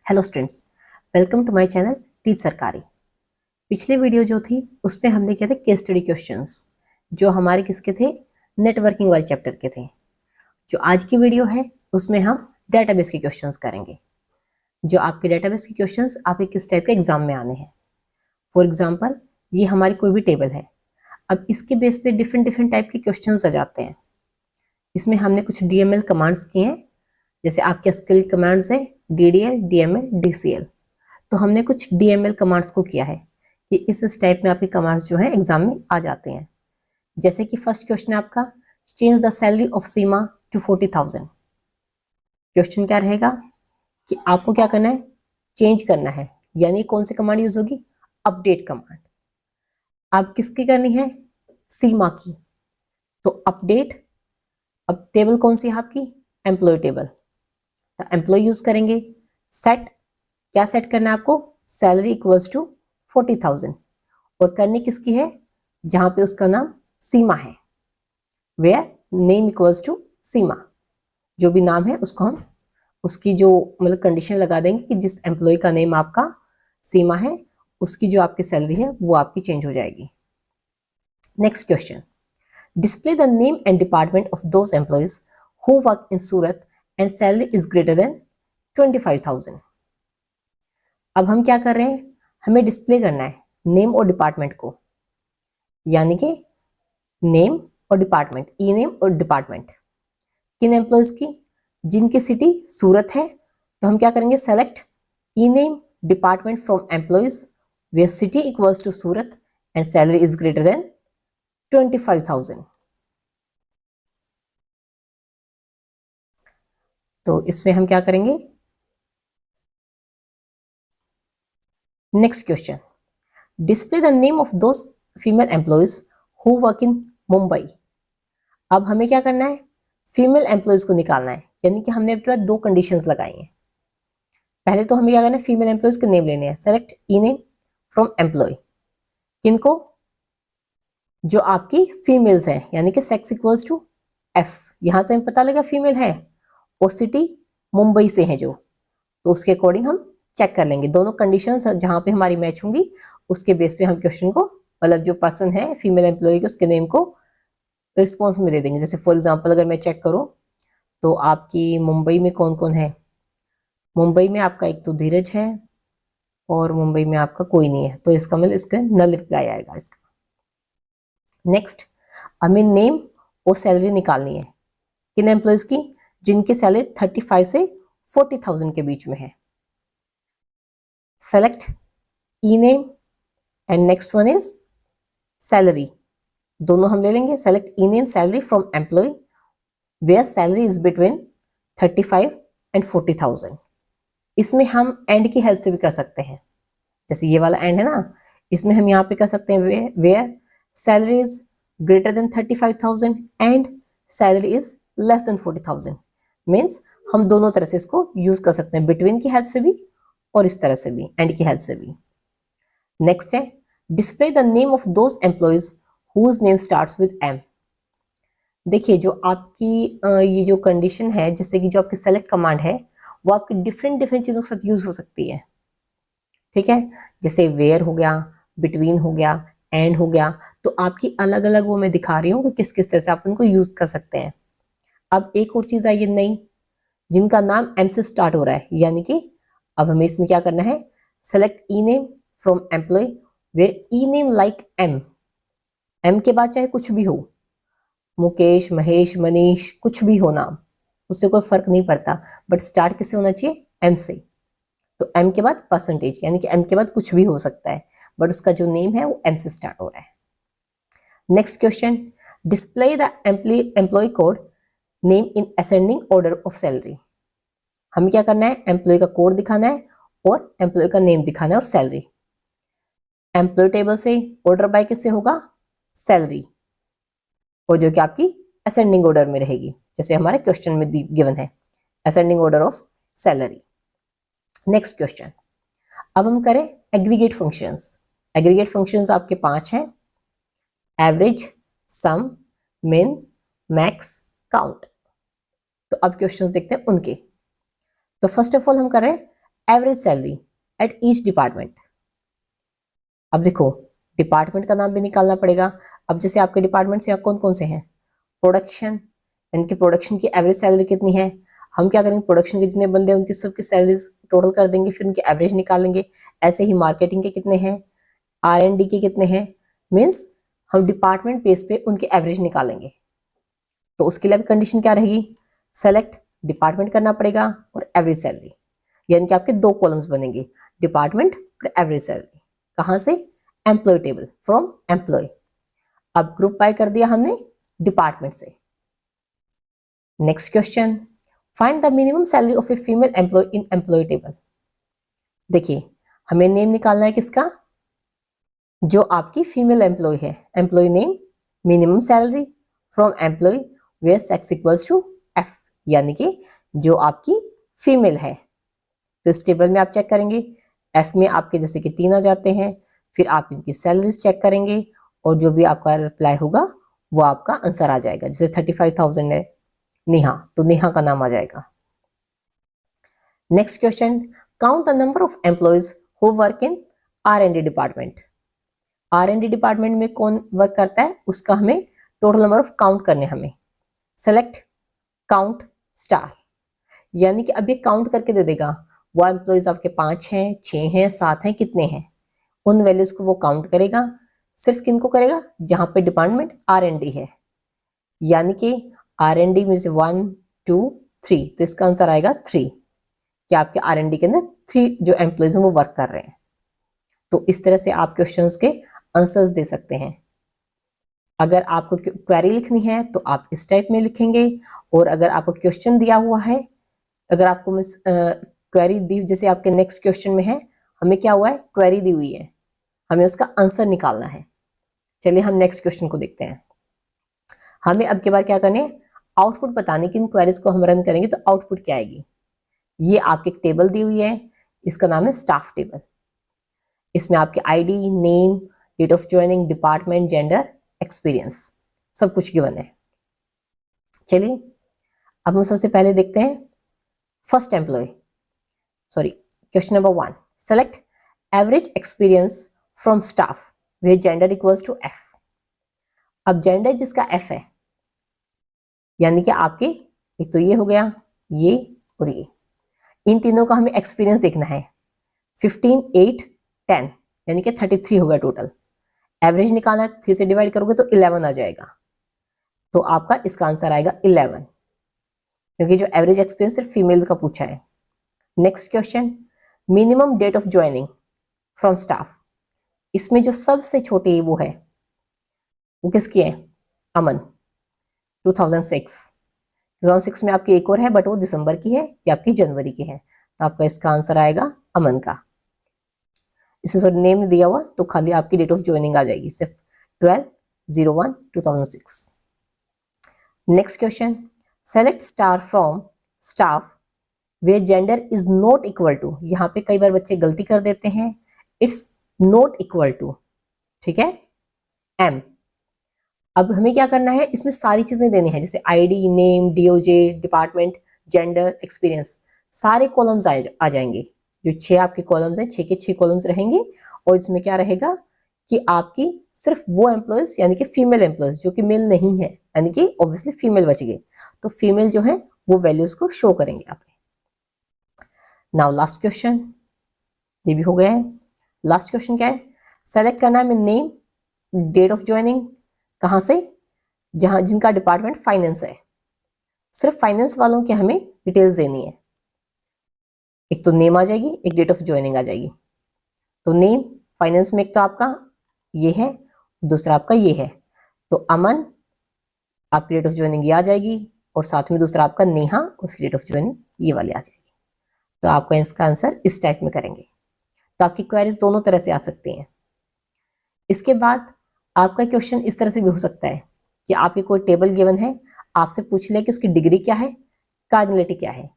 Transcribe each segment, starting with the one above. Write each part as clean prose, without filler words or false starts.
Hello students, welcome to my channel teach Sarkari. पिछले video जो थी उसमें हमने किया था केस स्टडी क्वेश्चंस, जो हमारे किसके थे, नेटवर्किंग वाले चैप्टर के थे। जो आज की वीडियो है उसमें हम डेटाबेस के क्वेश्चंस करेंगे। जो आपके डेटाबेस के क्वेश्चंस आपके किस टाइप के एग्जाम में आने हैं। फॉर एग्जाम्पल, ये हमारी कोई भी टेबल है। अब इसके बेस पे डिफरेंट डिफरेंट टाइप के क्वेश्चंस आ जाते हैं। इसमें हमने कुछ DML कमांड्स किए हैं, जैसे आपके स्किल कमांड्स है DDL, DML, DCL। तो हमने कुछ DML कमांड्स को किया है कि इस टाइप में आपके कमांड्स जो है एग्जाम में आ जाते हैं। जैसे कि फर्स्ट क्वेश्चन है आपका, change the salary of Seema to 40,000। Question क्या रहेगा कि आपको क्या करना है, चेंज करना है। यानी कौन सी कमांड यूज होगी, अपडेट कमांड। आप किसकी करनी है, सीमा की। तो अपडेट, अब टेबल कौन सी है आपकी, एम्प्लॉय टेबल। तो एम्प्लॉय यूज करेंगे। सेट, क्या सेट करना है आपको, सैलरी इक्वल्स टू 40,000। और करनी किसकी है, जहां पे उसका नाम सीमा है, वेयर नेम इक्वल्स टू सीमा। जो भी नाम है उसको हम उसकी जो मतलब कंडीशन लगा देंगे कि जिस एम्प्लॉय का नेम आपका सीमा है उसकी जो आपकी सैलरी है वो आपकी चेंज हो जाएगी। Next question, display the name and department of those employees who work in Surat and salary is greater than 25,000। अब हम क्या कर रहे हैं, हमें डिस्प्ले करना है नेम और डिपार्टमेंट को। यानी कि नेम और डिपार्टमेंट, ई नेम और डिपार्टमेंट किन एम्प्लॉयज की, जिनकी सिटी सूरत है। तो हम क्या करेंगे, select E name department from employees where city equals to Surat and salary is greater than 25,000। तो इसमें हम क्या करेंगे, next question, display the name of those female employees who work in Mumbai. अब हमें क्या करना है, फीमेल एम्प्लॉयज को निकालना है। यानी कि हमने आपके पास दो कंडीशंस लगाई हैं। पहले तो हमें क्या करना है, फीमेल एम्प्लॉयज के नेम लेने हैं। Select E name from employ, किनको, जो आपकी फीमेल्स हैं, यानी कि सेक्स इक्वल्स टू F। यहां से हमें पता लगा फीमेल है और सिटी मुंबई से है जो, तो उसके अकॉर्डिंग हम चेक कर लेंगे दोनों कंडीशंस जहां पे हमारी मैच होंगी उसके बेस पे हम क्वेश्चन को, मतलब जो पर्सन है फीमेल एम्प्लॉय के उसके नेम को रिस्पॉन्स में दे देंगे। जैसे फॉर एग्जांपल अगर मैं चेक करूं तो आपकी मुंबई में कौन कौन है, मुंबई में आपका एक तो धीरज है और मुंबई में आपका कोई नहीं है, तो इसका मतलब इसका नल रिप्लाई आएगा इसका। नेक्स्ट, हमें नेम और सैलरी निकालनी है किन एम्प्लॉयज की, जिनकी सैलरी 35 से 40,000 के बीच में है। Select E name and next one is salary, दोनों हम ले लेंगे। Select E name salary from employee where salary is between 35 and 40,000। इसमें हम एंड की हेल्प से भी कर सकते हैं। जैसे ये वाला एंड है ना, इसमें हम यहाँ पे कर सकते हैं where salary is greater than 35,000 and salary is less than 40,000। Means हम दोनों तरह से इसको यूज कर सकते हैं, बिटवीन की हेल्प से भी और इस तरह से भी, एंड की हेल्प से भी। नेक्स्ट है, display the name of those employees whose name starts with M। देखिए जो आपकी ये जो कंडीशन है, जैसे कि जो आपकी सेलेक्ट कमांड है वो आपकी डिफरेंट डिफरेंट चीजों के साथ यूज हो सकती है। ठीक है, जैसे वेयर हो गया, बिटवीन हो गया, एंड हो गया। तो आपकी अलग अलग वो मैं दिखा रही हूँ कि किस किस तरह से आप उनको यूज कर सकते हैं। अब एक और चीज आई है नई, जिनका नाम M से स्टार्ट हो रहा है। यानी कि अब हमें इसमें क्या करना है, select E name from employee where E name like M के बाद चाहे कुछ भी हो, मुकेश, महेश, मनीष, कुछ भी हो नाम, उससे कोई फर्क नहीं पड़ता, बट स्टार्ट किससे होना चाहिए, M से। तो M के बाद परसेंटेज, यानी कि M के बाद कुछ भी हो सकता है, बट उसका जो नेम है वो M से स्टार्ट हो रहा है। Next question, display the employee code name in ascending order of salary. हमें क्या करना है, एम्प्लॉय का कोड दिखाना है और एम्प्लॉय का नेम दिखाना है और सैलरी। एम्प्लॉय टेबल से ऑर्डर बाय किससे होगा, सैलरी, और जो कि आपकी असेंडिंग ऑर्डर में रहेगी, जैसे हमारे क्वेश्चन में गिवन है ascending order of salary. Next question, अब हम करें एग्रीगेट फंक्शंस। एग्रीगेट फंक्शंस आपके 5 हैं, एवरेज, सम, मिन, मैक्स, काउंट। तो अब क्वेश्चंस देखते हैं उनके। तो फर्स्ट ऑफ ऑल हम कर रहे हैं average salary at each department. अब देखो डिपार्टमेंट का नाम भी निकालना पड़ेगा। अब जैसे आपके डिपार्टमेंट से कौन कौन से हैं, प्रोडक्शन, यानी कि प्रोडक्शन की एवरेज सैलरी कितनी है, हम क्या करेंगे प्रोडक्शन के जितने बंदे हैं उनकी सबकी सैलरीज टोटल कर देंगे, फिर उनकी एवरेज निकालेंगे। ऐसे ही मार्केटिंग के कितने हैं, R&D के कितने हैं, मीन्स हम डिपार्टमेंट बेस पे उनकी एवरेज निकालेंगे। तो उसके लिए कंडीशन क्या रहेगी, सेलेक्ट डिपार्टमेंट करना पड़ेगा और एवरेज सैलरी, यानी कि आपके दो कॉलम्स बनेंगे, डिपार्टमेंट और एवरेज सैलरी। कहां से, एम्प्लॉय टेबल, फ्रॉम एम्प्लॉय। अब ग्रुप बाय कर दिया हमने डिपार्टमेंट से। Next question, find the minimum salary of a female employee in employ table. देखिए हमें नेम निकालना है किसका, जो आपकी फीमेल एम्प्लॉय है, employee name, minimum salary from employee where sex equals to F, यानी कि जो आपकी फीमेल है। तो इस टेबल में आप चेक करेंगे, F में आपके जैसे कि 3 आ जाते हैं, फिर आप इनकी सैलरीज चेक करेंगे और जो भी आपका रिप्लाई होगा वो आपका आंसर आ जाएगा। जैसे 35,000 है नेहा, तो नेहा का नाम आ जाएगा। Next question, count the number of employees who work in R&D department. R&D department में कौन वर्क करता है उसका हमें टोटल नंबर ऑफ काउंट करने, हमें सेलेक्ट काउंट स्टार, यानी कि अब ये काउंट करके दे देगा वो एम्प्लॉयज आपके 5 हैं, 6 हैं, 7 हैं, कितने हैं, उन वैल्यूज को वो काउंट करेगा। सिर्फ किनको करेगा, जहां पे डिपार्टमेंट R&D है, यानी कि R&D में से 1 2 3, तो इसका आंसर आएगा 3, कि आपके R&D के अंदर 3 जो एम्प्लॉयज हैं वो वर्क कर रहे हैं। तो इस तरह से आप क्वेश्चंस के आंसर्स दे सकते हैं। अगर आपको क्वेरी लिखनी है तो आप इस टाइप में लिखेंगे, और अगर आपको क्वेश्चन दिया हुआ है, अगर आपको क्वेरी दी, जैसे आपके नेक्स्ट क्वेश्चन में है, हमें क्या हुआ है, क्वेरी दी हुई है, हमें उसका आंसर निकालना है। चलिए हम नेक्स्ट क्वेश्चन को देखते हैं। हमें अब के बार क्या करना है, आउटपुट बताने की, इन क्वेरीज को हम रन करेंगे तो आउटपुट क्या आएगी। ये आपकी एक टेबल दी हुई है, इसका नाम है स्टाफ टेबल। इसमें आपके ID, name, date of joining, department, gender, experience, सब कुछ गिवन है। चलिए अब हम सबसे पहले देखते हैं first employee, sorry question number 1, select average experience from staff with gender equals to F। अब जेंडर जिसका F है, यानी कि आपके एक तो ये हो गया, ये और ये, इन तीनों का हमें एक्सपीरियंस देखना है। 15 8 10 यानी कि 33 होगा टोटल। एवरेज निकालना है, 3 से डिवाइड करोगे तो 11 आ जाएगा, तो आपका इसका आंसर आएगा 11, क्योंकि जो एवरेज एक्सपीरियंस सिर्फ फीमेल का पूछा है। Next question, minimum date of joining from staff. इसमें जो सबसे छोटी वो है वो किसकी है, अमन, 2006 में आपकी एक और है, बट वो दिसंबर की है, ये आपकी जनवरी की है, तो आपका इसका आंसर आएगा अमन का। इसमें सॉरी नेम नहीं दिया हुआ, तो खाली आपकी डेट ऑफ ज्वाइनिंग आ जाएगी, सिर्फ 12/01/2006। Next question, select star from staff where gender is not equal to. यहाँ पे कई बार बच्चे गलती कर देते हैं, इट्स नॉट इक्वल टू, ठीक है, M। अब हमें क्या करना है, इसमें सारी चीजें देनी है, जैसे ID, name, DOJ, department, gender, experience, सारे कॉलम्स आ जाएंगे। जो 6 आपके कॉलम्स हैं, 6 के 6 कॉलम्स रहेंगे, और इसमें क्या रहेगा कि आपकी सिर्फ वो एम्प्लॉयज, यानी कि फीमेल एम्प्लॉयज जो कि मेल नहीं है, यानी कि ऑब्वियसली फीमेल बच गए, तो फीमेल जो है वो वैल्यूज को शो करेंगे आप। नाउ लास्ट क्वेश्चन, ये भी हो गया है। लास्ट क्वेश्चन क्या है, सेलेक्ट करना है नेम, डेट ऑफ ज्वाइनिंग, कहां से, जहां जिनका डिपार्टमेंट फाइनेंस है, सिर्फ फाइनेंस वालों की हमें डिटेल्स देनी है। एक तो नेम आ जाएगी, एक डेट ऑफ ज्वाइनिंग आ जाएगी। तो नेम फाइनेंस में एक तो आपका ये है, दूसरा आपका ये है, तो अमन आपकी डेट ऑफ ज्वाइनिंग ये आ जाएगी, और साथ में दूसरा आपका नेहा, उसकी डेट ऑफ ज्वाइनिंग ये वाली आ जाएगी। तो आपका इसका आंसर इस टाइप में करेंगे, तो आपकी क्वेरीज दोनों तरह से आ सकती हैं। इसके बाद आपका क्वेश्चन इस तरह से भी हो सकता है कि आपके कोई टेबल गिवन है, आपसे पूछ ले कि उसकी डिग्री क्या है, कार्डिनलिटी क्या है।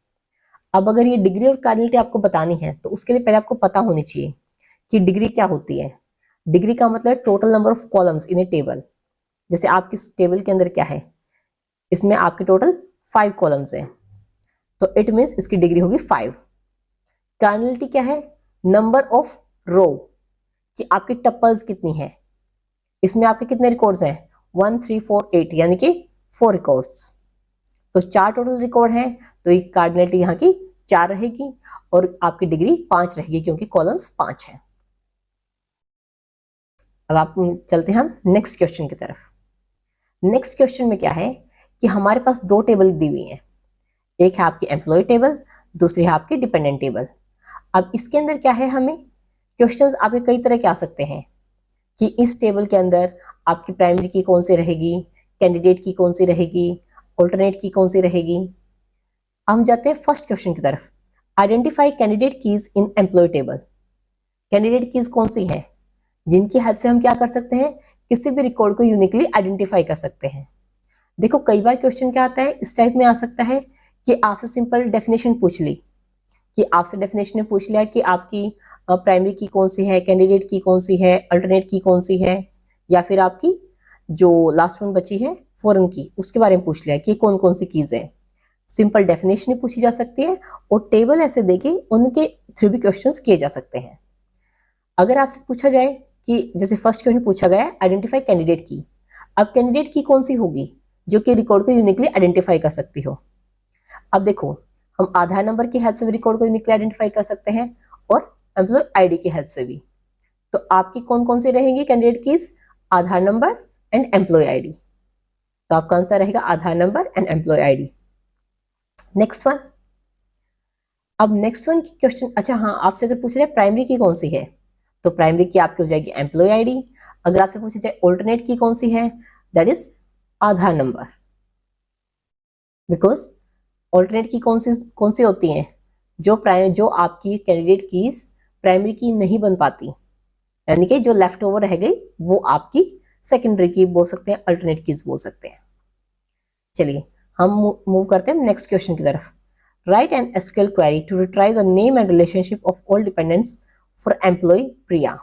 अब अगर ये डिग्री और कार्डिनलिटी आपको बतानी है, तो उसके लिए पहले आपको पता होनी चाहिए कि डिग्री क्या होती है। डिग्री का मतलब total number of columns in A table. जैसे आपकी टेबल के अंदर क्या है, इसमें आपके टोटल 5 कॉलम्स हैं, तो इट मीन्स इसकी डिग्री होगी 5। कार्डिनलिटी क्या है? नंबर ऑफ रो, कि आपकी टपल्स कितनी है। इसमें आपके कितने रिकॉर्ड्स हैं? 1 3 4 8, यानी कि 4 रिकॉर्ड्स। तो 4 टोटल रिकॉर्ड हैं, तो ये कार्डिनलिटी यहाँ की 4 रहेगी और आपकी डिग्री 5 रहेगी, क्योंकि कॉलम्स 5 हैं। अब आप चलते हैं हम नेक्स्ट क्वेश्चन की तरफ। नेक्स्ट क्वेश्चन में क्या है कि हमारे पास 2 टेबल दी हुई हैं। एक है आपकी एम्प्लॉय टेबल, दूसरी है आपकी डिपेंडेंट टेबल। अब इसके अंदर क्या है, हमें क्वेश्चंस आपके कई तरह के आ सकते हैं कि इस टेबल के अंदर आपकी प्राइमरी की कौन सी रहेगी, कैंडिडेट की कौन सी रहेगी, ऑल्टरनेट की कौन सी रहेगी। हम जाते हैं फर्स्ट क्वेश्चन की तरफ। Identify candidate keys in employ table. Candidate keys कौन सी है जिनकी हेल्प से हम क्या कर सकते हैं, किसी भी रिकॉर्ड को यूनिकली आइडेंटिफाई कर सकते हैं। देखो कई बार क्वेश्चन क्या आता है, इस टाइप में आ सकता है कि आपसे सिंपल डेफिनेशन पूछ ली, कि आपसे डेफिनेशन पूछ लिया कि आपकी प्राइमरी की कौन सी है, कैंडिडेट की कौन सी है, अल्टरनेट की कौन सी है, या फिर आपकी जो लास्ट वन बची है फॉरेन की, उसके बारे में पूछ लिया कि कौन कौन सी कीज है। सिंपल डेफिनेशन पूछी जा सकती है और टेबल ऐसे देके उनके थ्रू भी क्वेश्चंस किए जा सकते हैं। अगर आपसे पूछा जाए कि जैसे फर्स्ट क्वेश्चन पूछा गया है आइडेंटिफाई कैंडिडेट की, अब कैंडिडेट की कौन सी होगी जो कि रिकॉर्ड को यूनिकली आइडेंटिफाई कर सकती हो। अब देखो हम आधार नंबर की हेल्प से भी रिकॉर्ड को यूनिकली आइडेंटिफाई कर सकते हैं और एम्प्लॉय आईडी की हेल्प से भी। तो आपकी कौन कौन सी रहेंगी candidate keys? Aadhaar number and employ ID. तो आपका आंसर रहेगा Aadhaar number and employ ID. Next one. अब नेक्स्ट वन की क्वेश्चन, अच्छा हाँ, आपसे अगर पूछ रहे प्राइमरी की कौन सी है, तो प्राइमरी की आपकी हो जाएगी एम्प्लॉय आईडी। अगर आपसे पूछा जाए ऑल्टरनेट की कौन सी है, that is Aadhaar number, because alternate की कौन सी होती हैं जो आपकी कैंडिडेट कीज प्राइमरी की नहीं बन पाती, यानी कि जो लेफ्ट ओवर रह गई वो आपकी सेकेंडरी की बोल सकते हैं, अल्टरनेट कीज बोल सकते हैं। चलिए हम मूव करते हैं नेक्स्ट क्वेश्चन की तरफ। Write an SQL query to retrieve the name and relationship of all dependents for employ Priya.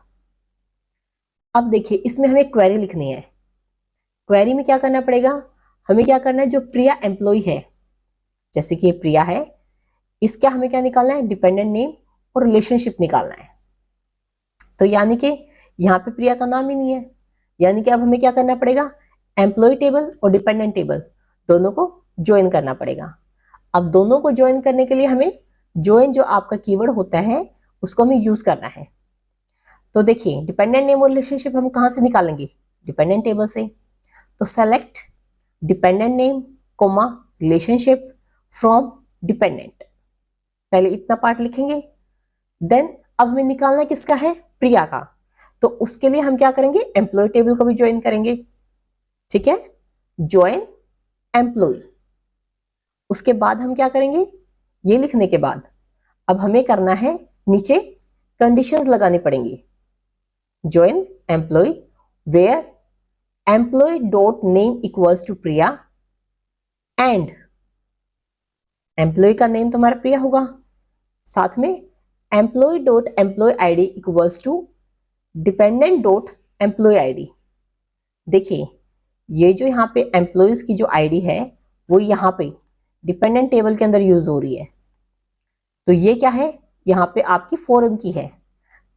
अब देखिए इसमें हमें क्वेरी लिखनी है। क्वेरी में क्या करना पड़ेगा, हमें क्या करना है, जो प्रिया एम्प्लॉय है, जैसे कि प्रिया है, इसका हमें क्या निकालना है, डिपेंडेंट नेम और रिलेशनशिप निकालना है। तो यानी कि यहाँ पे प्रिया का नाम ही नहीं है, यानी कि अब हमें क्या करना पड़ेगा, एम्प्लॉय टेबल और डिपेंडेंट टेबल दोनों को ज्वाइन करना पड़ेगा। अब दोनों को ज्वाइन करने के लिए हमें ज्वाइन जो आपका कीवर्ड होता है उसको हमें यूज करना है। तो देखिए डिपेंडेंट नेम और रिलेशनशिप हम कहाँ से निकालेंगे, डिपेंडेंट टेबल से। तो select dependent name comma relationship from dependent, पहले इतना पार्ट लिखेंगे। देन अब हमें निकालना किसका है, प्रिया का। तो उसके लिए हम क्या करेंगे, एम्प्लॉय टेबल को भी ज्वाइन करेंगे। ठीक है, ज्वाइन एम्प्लॉय। उसके बाद हम क्या करेंगे, ये लिखने के बाद अब हमें करना है नीचे कंडीशंस लगानी पड़ेंगी। Join employee where employee dot name equals to Priya and employee का नेम तुम्हारा प्रिया होगा, साथ में employee dot employee ID equals to dependent dot employee ID. देखिए ये जो यहाँ पे एम्प्लॉयज की जो आईडी है वो यहाँ पे डिपेंडेंट टेबल के अंदर यूज हो रही है। तो ये क्या है, यहाँ पे आपकी फॉरेन की है।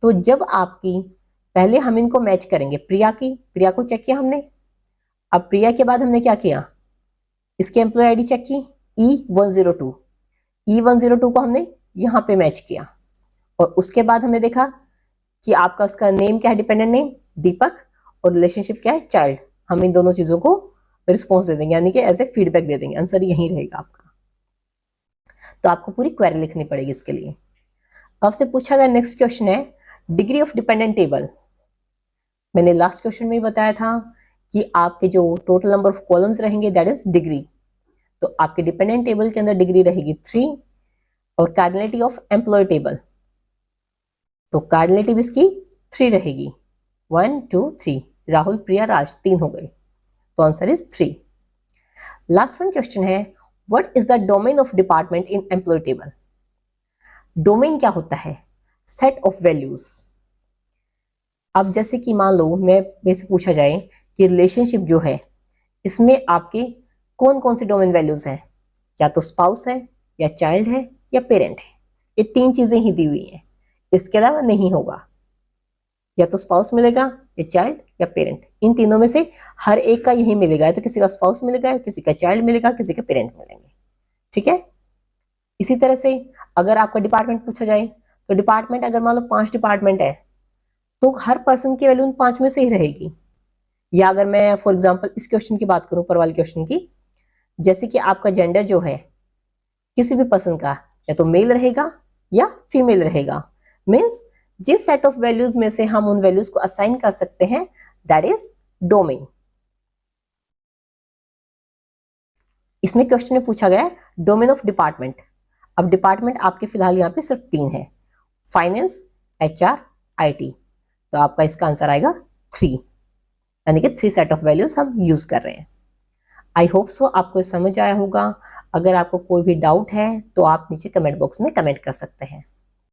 तो जब आपकी, पहले हम इनको मैच करेंगे, प्रिया को चेक किया हमने। अब प्रिया के बाद हमने क्या किया, इसके एम्प्लॉय आईडी चेक की E102, E102 को हमने यहाँ पे मैच किया। और उसके बाद हमने देखा कि आपका उसका नेम क्या है, डिपेंडेंट नेम दीपक, और रिलेशनशिप क्या है, चाइल्ड। हम इन दोनों चीजों को रिस्पॉन्स दे देंगे, यानी कि ऐसे फीडबैक दे देंगे, आंसर यही रहेगा आपका। तो आपको पूरी क्वेरी लिखनी पड़ेगी इसके लिए। आपसे पूछा गया नेक्स्ट क्वेश्चन है डिग्री ऑफ डिपेंडेंट टेबल। मैंने लास्ट क्वेश्चन में ही बताया था कि आपके जो टोटल नंबर ऑफ कॉलम्स रहेंगे दैट इज डिग्री। तो आपके डिपेंडेंट टेबल के अंदर डिग्री रहेगी 3 और कार्डिनलिटी ऑफ एम्प्लॉय टेबल, तो कार्डिनलिटी भी इसकी 3 रहेगी, 1 2 3। राहुल प्रिया राज 3 हो गए, तो answer is 3। Last one question है what is the domain of department in employ table. Domain क्या होता है, सेट ऑफ वैल्यूज। अब जैसे कि मान लो मेरे से पूछा जाए कि रिलेशनशिप जो है इसमें आपके कौन कौन से डोमेन वैल्यूज हैं, या तो स्पाउस है, या चाइल्ड है, या पेरेंट है। ये 3 चीजें ही दी हुई हैं, इसके अलावा नहीं होगा। या तो स्पाउस मिलेगा, या चाइल्ड, या पेरेंट। इन तीनों में से हर एक का यही मिलेगा, या तो किसी का स्पाउस मिलेगा, किसी का चाइल्ड मिलेगा, किसी के पेरेंट मिलेंगे। ठीक है। इसी तरह से अगर आपका डिपार्टमेंट पूछा जाए तो डिपार्टमेंट अगर मान लो 5 डिपार्टमेंट है तो हर पर्सन की वैल्यू उन 5 में से ही रहेगी। या अगर मैं फॉर एग्जांपल इस क्वेश्चन की बात करूं, ऊपर वाले क्वेश्चन की, जैसे कि आपका जेंडर जो है किसी भी पर्सन का या तो मेल रहेगा या फीमेल रहेगा, मीन्स जिस सेट ऑफ वैल्यूज में से हम उन वैल्यूज को असाइन कर सकते हैं दैट इज डोमेन। इसमें क्वेश्चन में पूछा गया है डोमेन ऑफ डिपार्टमेंट। अब डिपार्टमेंट आपके फिलहाल यहाँ पे सिर्फ 3 है, फाइनेंस, HR, IT। तो आपका इसका आंसर आएगा 3, यानी कि 3 सेट ऑफ वैल्यूज हम यूज कर रहे हैं। आई होप सो आपको समझ आया होगा। अगर आपको कोई भी डाउट है तो आप नीचे कमेंट बॉक्स में कमेंट कर सकते हैं।